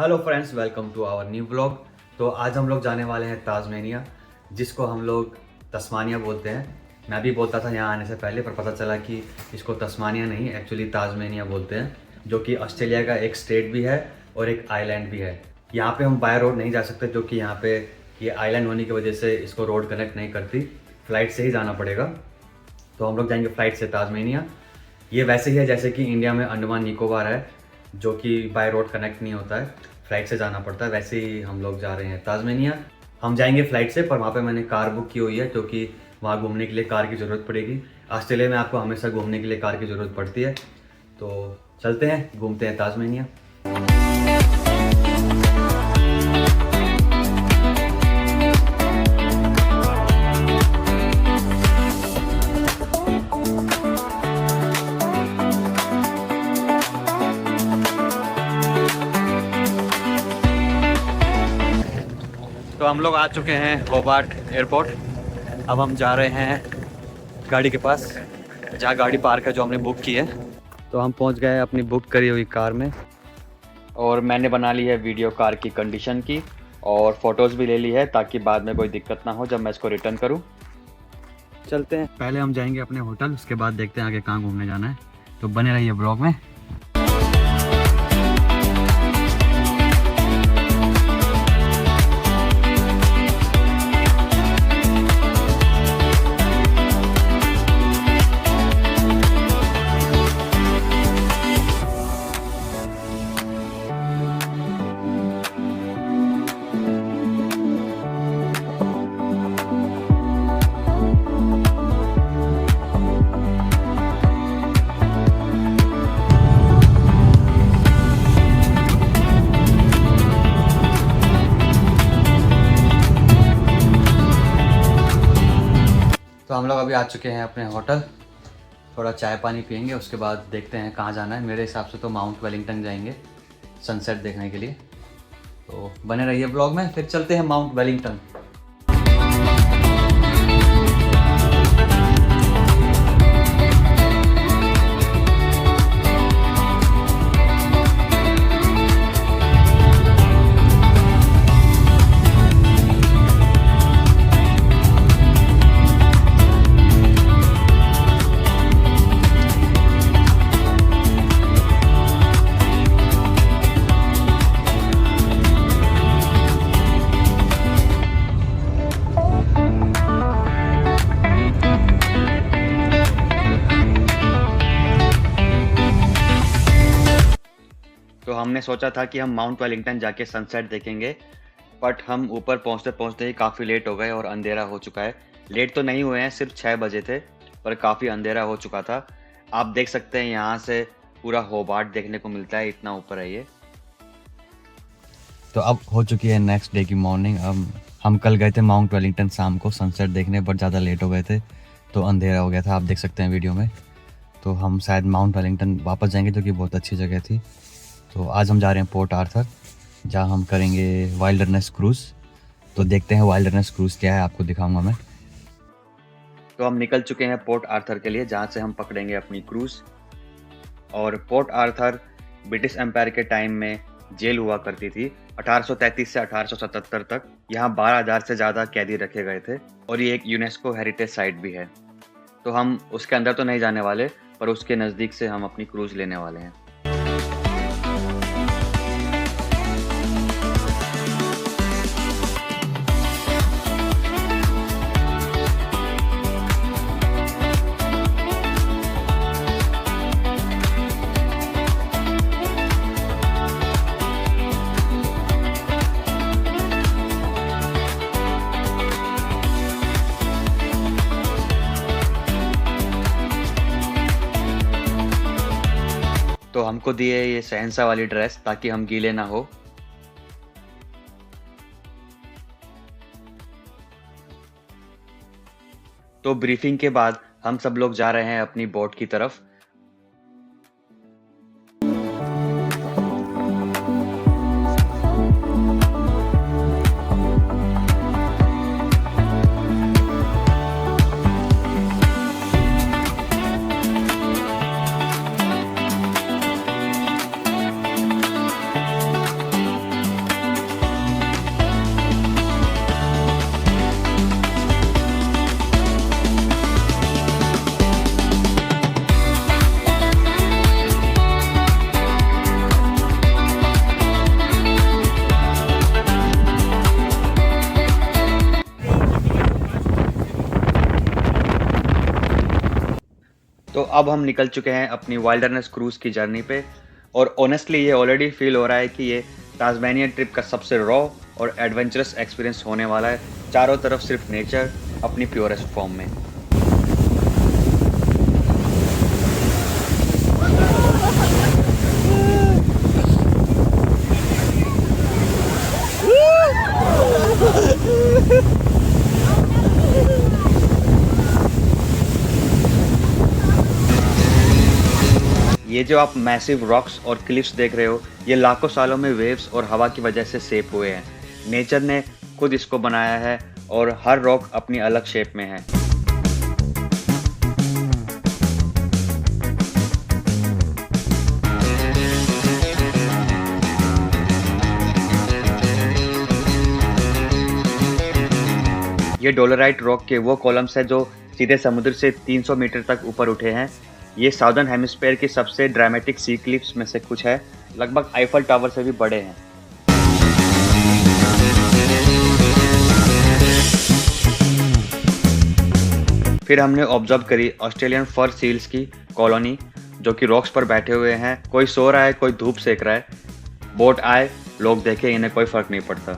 Hello friends, welcome to our new blog. तो आज हम लोग जाने वाले हैं ताज़मेनिया, जिसको हम लोग तस्मानिया बोलते हैं। मैं भी बोलता था यहाँ आने से पहले, पर पता चला कि इसको तस्मानिया नहीं एक्चुअली ताज़मेनिया बोलते हैं, जो कि ऑस्ट्रेलिया का एक स्टेट भी है और एक आइलैंड भी है। यहाँ पे हम बाय रोड नहीं जा सकते क्योंकि यहाँ पे ये आइलैंड होने की वजह से इसको रोड कनेक्ट नहीं करती, फ़्लाइट से ही जाना पड़ेगा। तो हम लोग जाएंगे फ़्लाइट से ताज़मेनिया। ये वैसे ही है जैसे कि इंडिया में अंडमान निकोबार है, जो कि बाय रोड कनेक्ट नहीं होता है, फ़्लाइट से जाना पड़ता है। वैसे ही हम लोग जा रहे हैं ताज़मेनिया। हम जाएंगे फ़्लाइट से, पर वहाँ पे मैंने कार बुक की हुई है क्योंकि वहाँ घूमने के लिए कार की ज़रूरत पड़ेगी। ऑस्ट्रेलिया में आपको हमेशा घूमने के लिए कार की ज़रूरत पड़ती है। तो चलते हैं, घूमते हैं ताज़मेनिया। तो हम लोग आ चुके हैं होबार्ट एयरपोर्ट। अब हम जा रहे हैं गाड़ी के पास, जहाँ गाड़ी पार्क है जो हमने बुक की है। तो हम पहुंच गए अपनी बुक करी हुई कार में, और मैंने बना ली है वीडियो कार की कंडीशन की, और फ़ोटोज़ भी ले ली है ताकि बाद में कोई दिक्कत ना हो जब मैं इसको रिटर्न करूं। चलते हैं, पहले हम जाएंगे अपने होटल, उसके बाद देखते हैं आगे कहाँ घूमने जाना है। तो बने रहिए ब्लॉग में। तो हम लोग अभी आ चुके हैं अपने होटल। थोड़ा चाय पानी पियेंगे, उसके बाद देखते हैं कहाँ जाना है। मेरे हिसाब से तो माउंट वेलिंगटन जाएंगे सनसेट देखने के लिए। तो बने रहिए ब्लॉग में, फिर चलते हैं माउंट वेलिंगटन। तो हमने सोचा था कि हम माउंट वेलिंगटन जाके सनसेट देखेंगे, बट हम ऊपर पहुंचते पहुंचते ही काफ़ी लेट हो गए और अंधेरा हो चुका है। लेट तो नहीं हुए हैं, सिर्फ 6 बजे थे, पर काफ़ी अंधेरा हो चुका था। आप देख सकते हैं यहाँ से पूरा होबार्ट देखने को मिलता है, इतना ऊपर है ये। तो अब हो चुकी है नेक्स्ट डे की मॉर्निंग। अब हम कल गए थे माउंट वेलिंगटन शाम को सनसेट देखने, बट ज़्यादा लेट हो गए थे तो अंधेरा हो गया था, आप देख सकते हैं वीडियो में। तो हम शायद माउंट वेलिंगटन वापस जाएंगे, जो कि बहुत अच्छी जगह थी। तो आज हम जा रहे हैं पोर्ट आर्थर, जहाँ हम करेंगे वाइल्डरनेस क्रूज़। तो देखते हैं वाइल्डरनेस क्रूज़ क्या है, आपको दिखाऊंगा मैं। तो हम निकल चुके हैं पोर्ट आर्थर के लिए, जहाँ से हम पकड़ेंगे अपनी क्रूज़। और पोर्ट आर्थर ब्रिटिश एम्पायर के टाइम में जेल हुआ करती थी। 1833 से 1877 तक यहाँ 12,000 से ज़्यादा कैदी रखे गए थे, और ये एक यूनेस्को हेरिटेज साइट भी है। तो हम उसके अंदर तो नहीं जाने वाले, पर उसके नज़दीक से हम अपनी क्रूज़ लेने वाले हैं। तो हमको दिए ये शहंशाह वाली ड्रेस ताकि हम गीले ना हो। तो ब्रीफिंग के बाद हम सब लोग जा रहे हैं अपनी बोट की तरफ। तो अब हम निकल चुके हैं अपनी वाइल्डरनेस क्रूज़ की जर्नी पे और ऑनेस्टली ये ऑलरेडी फ़ील हो रहा है कि ये ताज़्मेनिया ट्रिप का सबसे रॉ और एडवेंचरस एक्सपीरियंस होने वाला है। चारों तरफ सिर्फ नेचर अपनी प्योरेस्ट फॉर्म में। ये जो आप मैसिव रॉक्स और क्लिफ्स देख रहे हो, ये लाखों सालों में वेव्स और हवा की वजह से शेप हुए हैं। नेचर ने खुद इसको बनाया है और हर रॉक अपनी अलग शेप में है। ये डोलोराइट रॉक के वो कॉलम्स हैं जो सीधे समुद्र से 300 मीटर तक ऊपर उठे हैं। ये साउदर्न हेमिस्फीयर की सबसे ड्रामेटिक सी क्लिफ्स में से कुछ है, लगभग आईफल टावर से भी बड़े हैं। फिर हमने ऑब्जर्व करी ऑस्ट्रेलियन फर सील्स की कॉलोनी, जो कि रॉक्स पर बैठे हुए हैं। कोई सो रहा है, कोई धूप सेक रहा है। बोट आए, लोग देखे, इन्हें कोई फर्क नहीं पड़ता।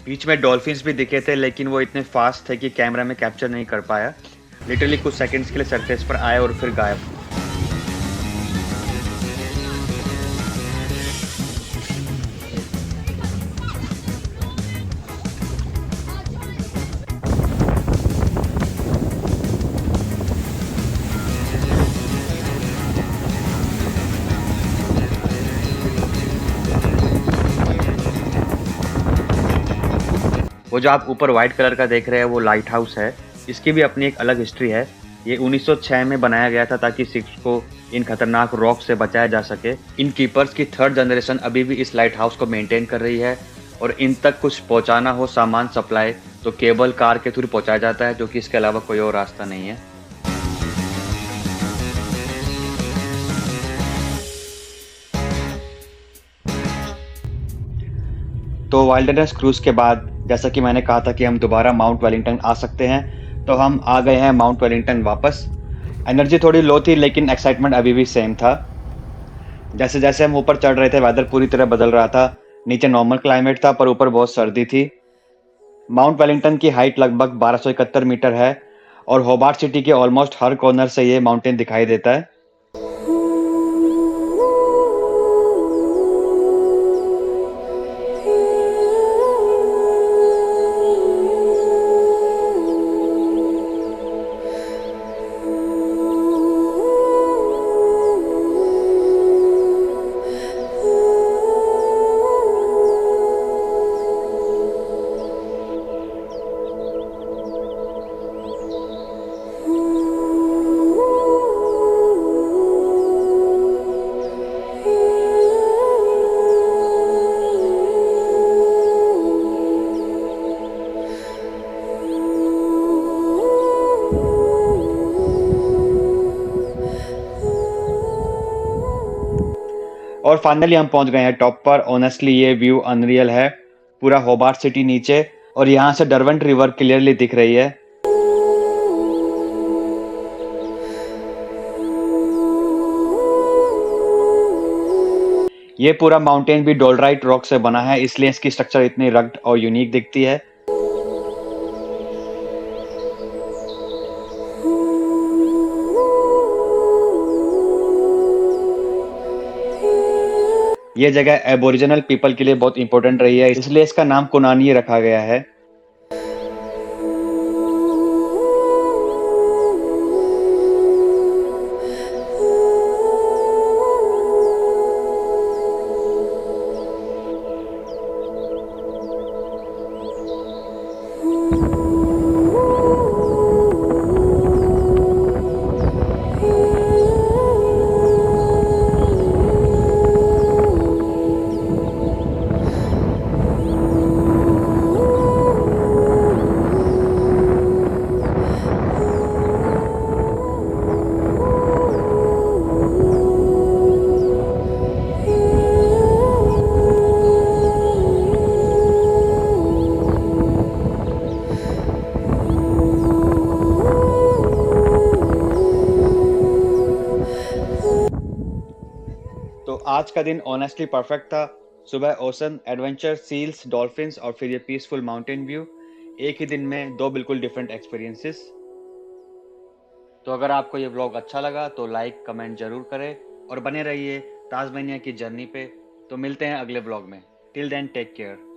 बीच में डॉल्फिन्स भी दिखे थे, लेकिन वो इतने फास्ट थे कि कैमरा में कैप्चर नहीं कर पाया। लिटरली कुछ सेकंड्स के लिए सरफेस पर आए और फिर गायब। वो जो आप ऊपर व्हाइट कलर का देख रहे हैं वो लाइट हाउस है। इसकी भी अपनी एक अलग हिस्ट्री है। ये 1906 में बनाया गया था ताकि शिप्स को इन खतरनाक रॉक से बचाया जा सके। इन कीपर्स की थर्ड जनरेशन अभी भी इस लाइट हाउस को मेंटेन कर रही है और इन तक कुछ पहुंचाना हो सामान सप्लाई तो केबल कार के थ्रू पहुंचाया जाता है, जो कि इसके अलावा कोई और रास्ता नहीं है। तो वाइल्डरनेस क्रूज के बाद जैसा कि मैंने कहा था कि हम दोबारा माउंट वेलिंगटन आ सकते हैं, तो हम आ गए हैं माउंट वेलिंगटन वापस। एनर्जी थोड़ी लो थी लेकिन एक्साइटमेंट अभी भी सेम था। जैसे जैसे हम ऊपर चढ़ रहे थे वेदर पूरी तरह बदल रहा था। नीचे नॉर्मल क्लाइमेट था पर ऊपर बहुत सर्दी थी। माउंट वेलिंगटन की हाइट लगभग 1271 मीटर है और होबार्ट सिटी के ऑलमोस्ट हर कॉर्नर से ये माउंटेन दिखाई देता है। और फाइनली हम पहुंच गए हैं टॉप पर। ऑनेस्टली ये व्यू अनरियल है। पूरा होबार्ट सिटी नीचे और यहाँ से डरवेंट रिवर क्लियरली दिख रही है। ये पूरा माउंटेन भी डोलराइट रॉक से बना है, इसलिए इसकी स्ट्रक्चर इतनी रग्ड और यूनिक दिखती है। ये जगह एबोरिजिनल पीपल के लिए बहुत इंपॉर्टेंट रही है, इसलिए इसका नाम कुनानी रखा गया है। तो आज का दिन ऑनेस्टली परफेक्ट था। सुबह ओशन एडवेंचर, सील्स, डॉल्फिन्स और फिर ये पीसफुल माउंटेन व्यू। एक ही दिन में दो बिल्कुल डिफरेंट एक्सपीरियंसेस। तो अगर आपको ये व्लॉग अच्छा लगा तो लाइक कमेंट जरूर करें और बने रहिए तास्मानिया की जर्नी पे। तो मिलते हैं अगले व्लॉग में। Till then take care.